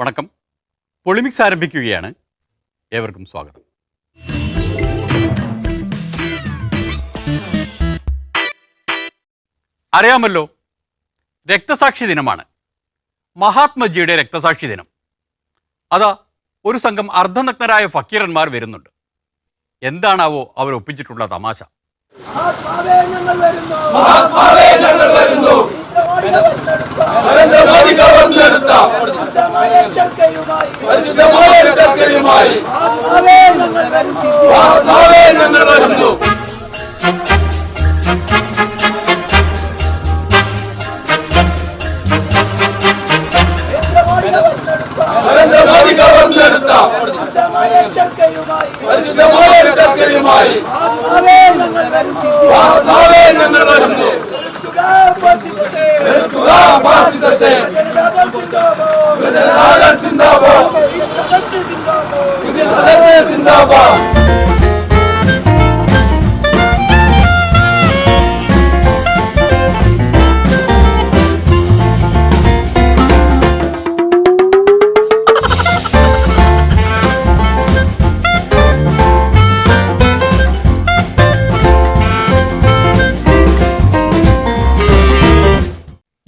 വണക്കം. പൊളിമിക്സ് ആരംഭിക്കുകയാണ്. ഏവർക്കും സ്വാഗതം. അറിയാമല്ലോ, രക്തസാക്ഷി ദിനമാണ്. മഹാത്മജിയുടെ രക്തസാക്ഷി ദിനം. അതാ ഒരു സംഘം അർദ്ധനഗ്നരായ ഫക്കീറന്മാർ വരുന്നുണ്ട്. എന്താണാവോ അവർ ഒപ്പിച്ചിട്ടുള്ള തമാശ?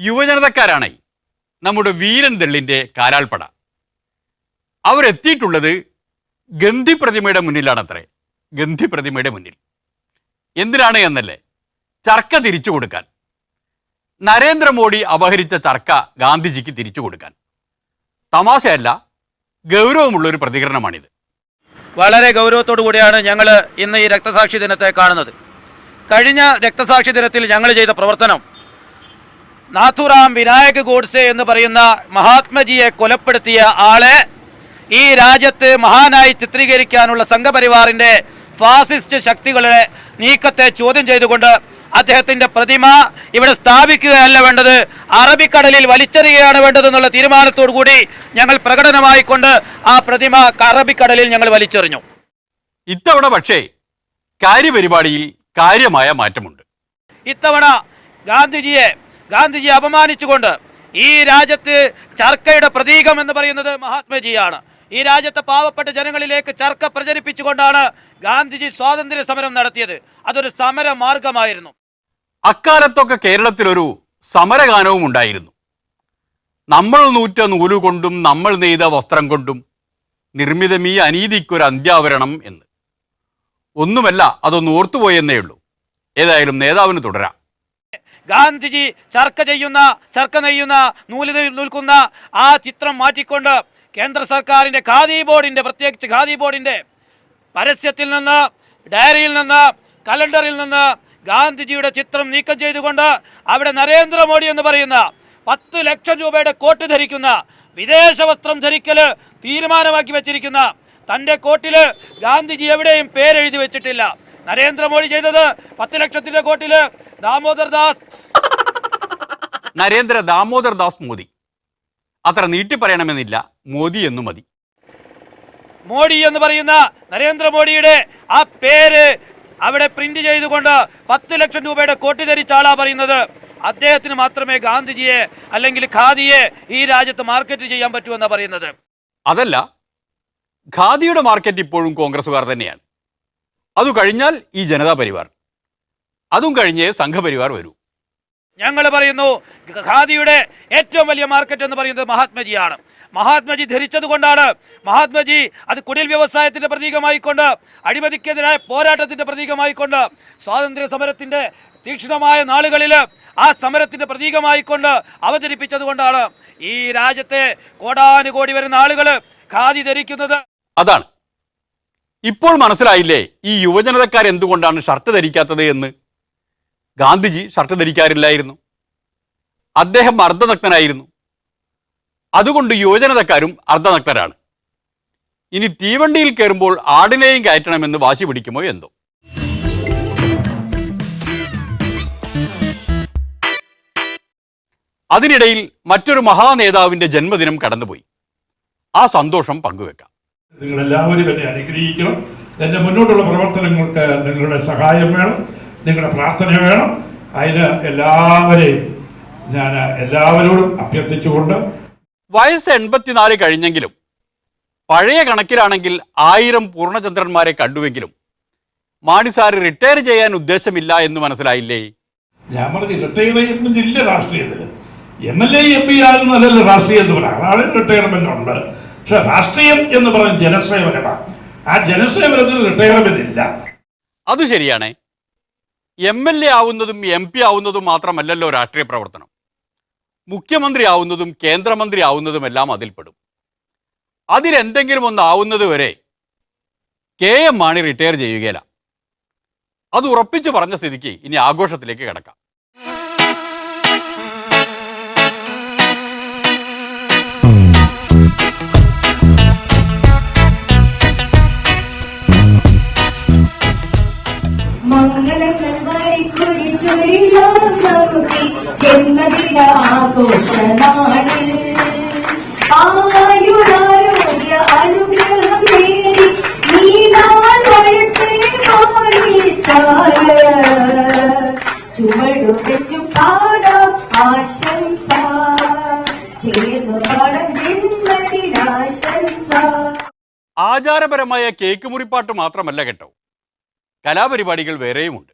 യുവജനതക്കാരാണ് നമ്മുടെ വീരൻ ദള്ളിൻ്റെ കാലാൾപ്പട. അവരെത്തിയിട്ടുള്ളത് ഗന്ധി പ്രതിമയുടെ മുന്നിലാണത്രേ. ഗന്ധി പ്രതിമയുടെ മുന്നിൽ എന്തിനാണ് എന്നല്ലേ? ചർക്ക തിരിച്ചു കൊടുക്കാൻ. നരേന്ദ്രമോദി അപഹരിച്ച ചർക്ക ഗാന്ധിജിക്ക് തിരിച്ചു കൊടുക്കാൻ. തമാശയല്ല, ഗൗരവമുള്ളൊരു പ്രതികരണമാണിത്. വളരെ ഗൗരവത്തോടു കൂടിയാണ് ഞങ്ങൾ ഇന്ന് ഈ രക്തസാക്ഷി ദിനത്തെ കാണുന്നത്. കഴിഞ്ഞ രക്തസാക്ഷി ദിനത്തിൽ ഞങ്ങൾ ചെയ്ത പ്രവർത്തനം നാഥുറാം വിനായക് ഗോഡ്സെ എന്ന് പറയുന്ന മഹാത്മജിയെ കൊലപ്പെടുത്തിയ ആളെ ഈ രാജ്യത്ത് മഹാനായി ചിത്രീകരിക്കാനുള്ള സംഘപരിവാറിൻ്റെ ഫാസിസ്റ്റ് ശക്തികളുടെ നീക്കത്തെ ചോദ്യം ചെയ്തുകൊണ്ട് അദ്ദേഹത്തിൻ്റെ പ്രതിമ ഇവിടെ സ്ഥാപിക്കുകയല്ല വേണ്ടത്, അറബിക്കടലിൽ വലിച്ചെറിയുകയാണ് വേണ്ടതെന്നുള്ള തീരുമാനത്തോടു കൂടി ഞങ്ങൾ പ്രകടനമായിക്കൊണ്ട് ആ പ്രതിമ അറബിക്കടലിൽ ഞങ്ങൾ വലിച്ചെറിഞ്ഞു. ഇത്തവണ പക്ഷേ കാര്യപരിപാടിയിൽ കാര്യമായ മാറ്റമുണ്ട്. ഇത്തവണ ഗാന്ധിജിയെ അപമാനിച്ചുകൊണ്ട് ഈ രാജ്യത്ത് ചർക്കയുടെ പ്രതീകം എന്ന് പറയുന്നത് മഹാത്മജിയാണ്. ഈ രാജ്യത്തെ പാവപ്പെട്ട ജനങ്ങളിലേക്ക് ചർക്ക പ്രചരിപ്പിച്ചുകൊണ്ടാണ് ഗാന്ധിജി സ്വാതന്ത്ര്യ സമരം നടത്തിയത്. അതൊരു സമര മാർഗമായിരുന്നു. അക്കാലത്തൊക്കെ കേരളത്തിലൊരു സമരഗാനവും ഉണ്ടായിരുന്നു. നമ്മൾ നൂറ്റ നൂലുകൊണ്ടും നമ്മൾ നെയ്ത വസ്ത്രം കൊണ്ടും നിർമ്മിതമീ അനീതിക്കൊരു അന്ത്യാവരണം എന്ന്. ഒന്നുമല്ല, അതൊന്ന് ഓർത്തുപോയെന്നേ ഉള്ളൂ. ഏതായാലും നേതാവിന് തുടരാം. ഗാന്ധിജി ചർക്ക നെയ്യുന്ന നൂല് നിൽക്കുന്ന ആ ചിത്രം മാറ്റിക്കൊണ്ട് കേന്ദ്ര സർക്കാരിൻ്റെ പ്രത്യേകിച്ച് ഖാദി ബോർഡിൻ്റെ പരസ്യത്തിൽ നിന്ന്, ഡയറിയിൽ നിന്ന്, കലണ്ടറിൽ നിന്ന് ഗാന്ധിജിയുടെ ചിത്രം നീക്കം ചെയ്തുകൊണ്ട് അവിടെ നരേന്ദ്രമോദി എന്ന് പറയുന്ന 10 ലക്ഷം രൂപയുടെ കോട്ട് ധരിക്കുന്ന, വിദേശ വസ്ത്രം ധരിക്കൽ തീരുമാനമാക്കി വെച്ചിരിക്കുന്ന തൻ്റെ കോട്ടിൽ ഗാന്ധിജി എവിടെയും പേരെഴുതി വെച്ചിട്ടില്ല. നരേന്ദ്രമോദി ചെയ്തത് 10 ലക്ഷത്തിൻ്റെ കോട്ടിൽ നരേന്ദ്ര ദാമോദർ ദാസ് മോദി. അത്ര നീട്ടി പറയണമെന്നില്ല, മോദി എന്നു മതി. മോഡി എന്ന് പറയുന്ന നരേന്ദ്രമോദിയുടെ ആ പേര് അവിടെ പ്രിന്റ് ചെയ്തുകൊണ്ട് 10 ലക്ഷം രൂപയുടെ കോട്ട് ധരിച്ച ആളാ പറയുന്നത്. അദ്ദേഹത്തിന് മാത്രമേ ഗാന്ധിജിയെ അല്ലെങ്കിൽ ഖാദിയെ ഈ രാജ്യത്ത് മാർക്കറ്റ് ചെയ്യാൻ പറ്റുമെന്നാണ് പറയുന്നത്. അതല്ല, ഖാദിയുടെ മാർക്കറ്റ് ഇപ്പോഴും കോൺഗ്രസുകാർ തന്നെയാണ്. അത് കഴിഞ്ഞാൽ ഈ ജനതാ പരിവാർ, അതും കഴിഞ്ഞ് സംഘപരിവാർ വരൂ. ഞങ്ങൾ പറയുന്നു ഖാദിയുടെ ഏറ്റവും വലിയ മാർക്കറ്റ് എന്ന് പറയുന്നത് മഹാത്മജിയാണ്. മഹാത്മജി ധരിച്ചത് കൊണ്ടാണ്. മഹാത്മജി അത് കുടിൽ വ്യവസായത്തിൻ്റെ പ്രതീകമായിക്കൊണ്ട്, അഴിമതിക്കെതിരായ പോരാട്ടത്തിൻ്റെ പ്രതീകമായിക്കൊണ്ട്, സ്വാതന്ത്ര്യ സമരത്തിൻ്റെ തീക്ഷ്ണമായ നാളുകളിൽ ആ സമരത്തിൻ്റെ പ്രതീകമായിക്കൊണ്ട് അവതരിപ്പിച്ചത് കൊണ്ടാണ് ഈ രാജ്യത്തെ കോടാനുകോടി വരുന്ന ആളുകൾ ഖാദി ധരിക്കുന്നത്. അതാണ് ഇപ്പോൾ മനസ്സിലായില്ലേ ഈ യുവജനതക്കാർ എന്തുകൊണ്ടാണ് ഷർട്ട് ധരിക്കാത്തത് എന്ന്. ഗാന്ധിജി ഷർട്ട് ധരിക്കാറില്ലായിരുന്നു. അദ്ദേഹം അർദ്ധനഗ്നനായിരുന്നു. അതുകൊണ്ട് യുവജനതക്കാരും അർദ്ധനഗ്നരാണ്. ഇനി തീവണ്ടിയിൽ കയറുമ്പോൾ ആടിനെയും കയറ്റണമെന്ന് വാശി പിടിക്കുമോ എന്തോ. അതിനിടയിൽ മറ്റൊരു മഹാനേതാവിൻ്റെ ജന്മദിനം കടന്നുപോയി. ആ സന്തോഷം പങ്കുവെക്കാം. നിങ്ങളെല്ലാവരും എന്നെ അനുഗ്രഹിക്കണം. എൻ്റെ മുന്നോട്ടുള്ള പ്രവർത്തനങ്ങൾക്ക് നിങ്ങളുടെ സഹായം വേണം, നിങ്ങളുടെ പ്രാർത്ഥന വേണം. അതിന് എല്ലാവരെയും ഞാൻ എല്ലാവരോടും അഭ്യർത്ഥിച്ചുകൊണ്ട് വയസ്സ് 84 കഴിഞ്ഞെങ്കിലും പഴയ കണക്കിലാണെങ്കിൽ 1000 പൂർണ്ണചന്ദ്രന്മാരെ കണ്ടുവെങ്കിലും മാണി സാർ റിട്ടയർ ചെയ്യാൻ ഉദ്ദേശമില്ല എന്ന് മനസ്സിലായില്ലേ? ഞാൻ പറഞ്ഞു റിട്ടയർ ചെയ്യുന്നില്ല രാഷ്ട്രീയത്തിൽ. MLA MP ആകുന്നതല്ല രാഷ്ട്രീയം എന്ന് പറയാം. അതാണ് റിട്ടയർമെന്റ് ഉണ്ട്. പക്ഷെ രാഷ്ട്രീയം എന്ന് പറയുന്നത് ജനസേവനമാണ്. ആ ജനസേവനത്തിന് റിട്ടയർമെന്റ് ഇല്ല. അത് ശരിയാണ്. MLA ആവുന്നതും MP ആവുന്നതും മാത്രമല്ലല്ലോ രാഷ്ട്രീയ പ്രവർത്തനം. മുഖ്യമന്ത്രി ആവുന്നതും കേന്ദ്രമന്ത്രി ആവുന്നതുമെല്ലാം അതിൽപ്പെടും. അതിലെന്തെങ്കിലും ഒന്ന് ആവുന്നത് വരെ KM മാണി റിട്ടയർ ചെയ്യുകയില്ല. അത് ഉറപ്പിച്ചു പറഞ്ഞ സ്ഥിതിക്ക് ഇനി ആഘോഷത്തിലേക്ക് കിടക്കാം. ആചാരപരമായ കേക്ക് മുറിപ്പാട്ട് മാത്രമല്ല കേട്ടോ, കലാപരിപാടികൾ വേറെയുമുണ്ട്.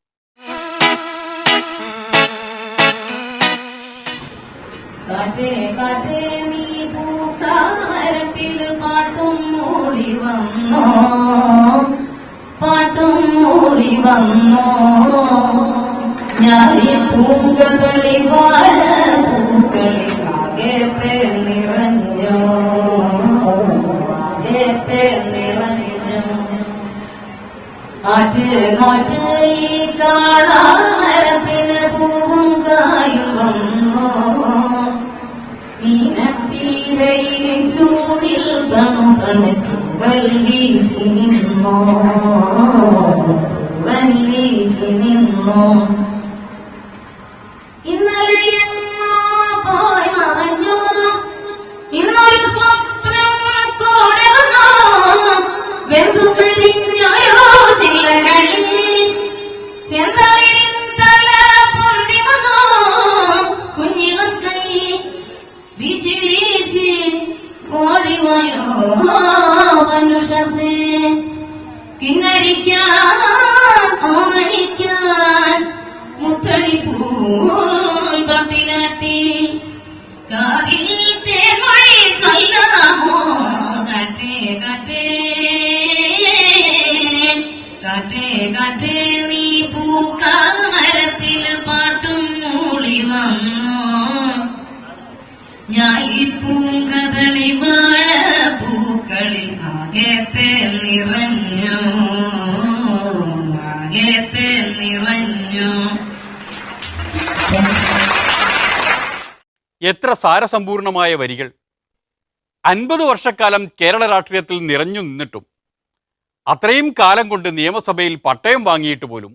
പൂങ്കളി വാഴ പൂക്കളി നിറഞ്ഞോ കാണാരത്തിന് പൂവും കായും വന്നോ മീനത്തീരയിൽ ചൂടിൽ തണുത്തണുവൽ വീശി നിന്നോ വീശി നിന്നോ ഇന്നലെ പോയി മറഞ്ഞോ ഇന്നൊരു സ്വപ്നം കൂടെ വന്നോ വെന്തു കരിഞ്ഞോയോ ചില്ലകളിൽ ചെന്തളിൻ തല പൊന്തി വന്നോ കുഞ്ഞിളം കൈ വീശി വീശി ഓടിവായോ മനുഷ്യസേ കിന്നരിക്കാൻ ഓമനിക്കാൻ മുത്തടി പൂ തൊട്ടിലാട്ടി കാതിൽ തേൻമൊഴി ചൊല്ലാമോ കാറ്റേ കാറ്റേ കാറ്റേ കാറ്റേ നീ പൂക്കാമരത്തിൽ പാട്ടും മൂളി വന്നോ ഞാൻ ഈ പൂങ്കതളി വാഴ പൂക്കളിൽ ആകത്തെ നിറഞ്ഞു ആകത്തെ നിറഞ്ഞു. എത്ര സാരസമ്പൂർണമായ വരികൾ! 50 വർഷക്കാലം കേരള രാഷ്ട്രീയത്തിൽ നിറഞ്ഞു നിന്നിട്ടും അത്രയും കാലം കൊണ്ട് നിയമസഭയിൽ പട്ടയം വാങ്ങിയിട്ട് പോലും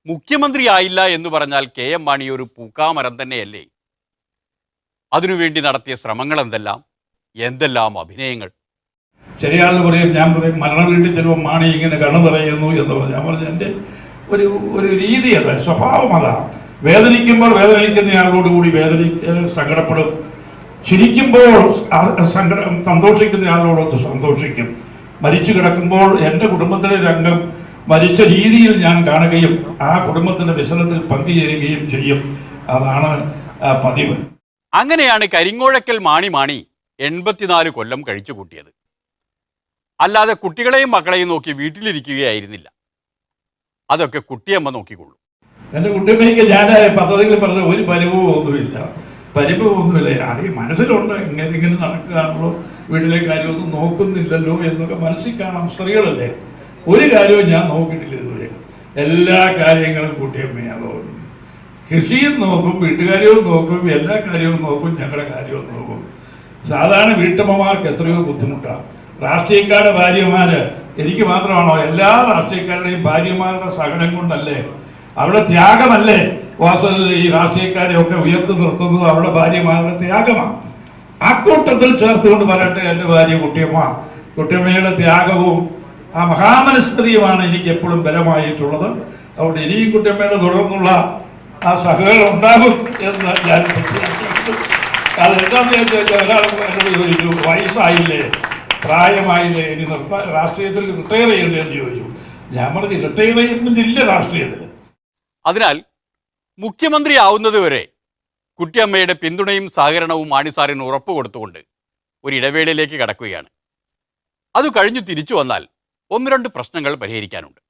മുഖ്യമന്ത്രിയായില്ല എന്ന് പറഞ്ഞാൽ KM മാണി ഒരു പൂക്കാമരം തന്നെയല്ലേ? അതിനുവേണ്ടി നടത്തിയ ശ്രമങ്ങൾ എന്തെല്ലാം അഭിനയങ്ങൾ! ശരിയാണെന്ന് പറയും. ഞാൻ പറയും മരണ വീട്ടിൽ ചിലപ്പോൾ മാണി ഇങ്ങനെ കണ്ണു പറയുന്നു എന്ന് പറഞ്ഞു. ഞാൻ പറഞ്ഞു എൻ്റെ ഒരു രീതി അല്ല, സ്വഭാവം അതാ. വേദനിക്കുമ്പോൾ വേദനിക്കുന്നയാളോട് കൂടി സങ്കടപ്പെടും, ചിരിക്കുമ്പോൾ സന്തോഷിക്കുന്നയാളോടൊത്ത് സന്തോഷിക്കും. മരിച്ചു കിടക്കുമ്പോൾ എൻ്റെ കുടുംബത്തിലെ രംഗം മരിച്ച രീതിയിൽ ഞാൻ കാണുകയും ആ കുടുംബത്തിൻ്റെ വ്യസനത്തിൽ പങ്കുചേരുകയും ചെയ്യും. അതാണ് പതിവ്. അങ്ങനെയാണ് കരിങ്ങോഴക്കൽ മാണി 84 കൊല്ലം കഴിച്ചു കൂട്ടിയത്. അല്ലാതെ കുട്ടികളെയും മക്കളെയും നോക്കി വീട്ടിലിരിക്കുകയായിരുന്നില്ല. അതൊക്കെ കുട്ടിയമ്മ നോക്കിക്കൊള്ളു. എൻ്റെ കുട്ടിയമ്മയ്ക്ക് ഞാൻ പദ്ധതികൾ പറഞ്ഞ ഒരു പരിഭവമൊന്നുമില്ല. ആദ്യം മനസ്സിലുണ്ട് ഇങ്ങനെ നടക്കുകയാണല്ലോ, വീട്ടിലെ കാര്യമൊന്നും നോക്കുന്നില്ലല്ലോ എന്നൊക്കെ മനസ്സിൽ കാണാം. സ്ത്രീകളല്ലേ, ഒരു കാര്യവും ഞാൻ നോക്കിയിട്ടില്ല ഇതുവരെ. എല്ലാ കാര്യങ്ങളും കുട്ടിയമ്മയാണ് നോക്കും. കൃഷിയും നോക്കും, വീട്ടുകാര്യവും നോക്കും, എല്ലാ കാര്യവും നോക്കും, ഞങ്ങളുടെ കാര്യവും നോക്കും. സാധാരണ വീട്ടമ്മമാർക്ക് എത്രയോ ബുദ്ധിമുട്ടാണ്. രാഷ്ട്രീയക്കാരുടെ ഭാര്യമാര് എനിക്ക് മാത്രമാണോ? എല്ലാ രാഷ്ട്രീയക്കാരുടെയും ഭാര്യമാരുടെ സഹനം കൊണ്ടല്ലേ, അവരുടെ ത്യാഗമല്ലേ വാസ്തവത്തിൽ ഈ രാഷ്ട്രീയക്കാരെയൊക്കെ ഉയർത്തി നിർത്തുന്നത് അവരുടെ ഭാര്യമാരുടെ ത്യാഗമാണ്. ആ കൂട്ടത്തിൽ ചേർത്തുകൊണ്ട് പറയട്ടെ എൻ്റെ ഭാര്യ കുട്ടിയമ്മയുടെ ത്യാഗവും ആ മഹാമനസ്കൃതിയുമാണ് എനിക്ക് എപ്പോഴും ബലമായിട്ടുള്ളത്. അതുകൊണ്ട് ഇനിയും കുട്ടിയമ്മയുടെ തുടർന്നുള്ള ആ സഹകരണം ഉണ്ടാകും എന്ന് ഞാൻ പ്രത്യാശിക്കുന്നു. അത് എന്താണെന്ന് ചോദിച്ചാൽ ഒരാൾ എന്നോട് ചോദിച്ചു, വയസ്സായില്ലേ, പ്രായമായില്ലേ, ഇനി രാഷ്ട്രീയത്തിൽ റിട്ടയർ ചെയ്യണ്ടേ എന്ന് ചോദിച്ചു. ഞാൻ പറഞ്ഞു റിട്ടയർമെന്റ് ഇല്ല രാഷ്ട്രീയത്തിൽ. അതിനാൽ മുഖ്യമന്ത്രി ആവുന്നതുവരെ കുട്ടിയമ്മയുടെ പിന്തുണയും സഹകരണവും മാണിസാറിന് ഉറപ്പ് കൊടുത്തുകൊണ്ട് ഒരു ഇടവേളയിലേക്ക് കടക്കുകയാണ്. അത് കഴിഞ്ഞു തിരിച്ചു വന്നാൽ ഒന്ന് രണ്ട് പ്രശ്നങ്ങൾ പരിഹരിക്കാനുണ്ട്.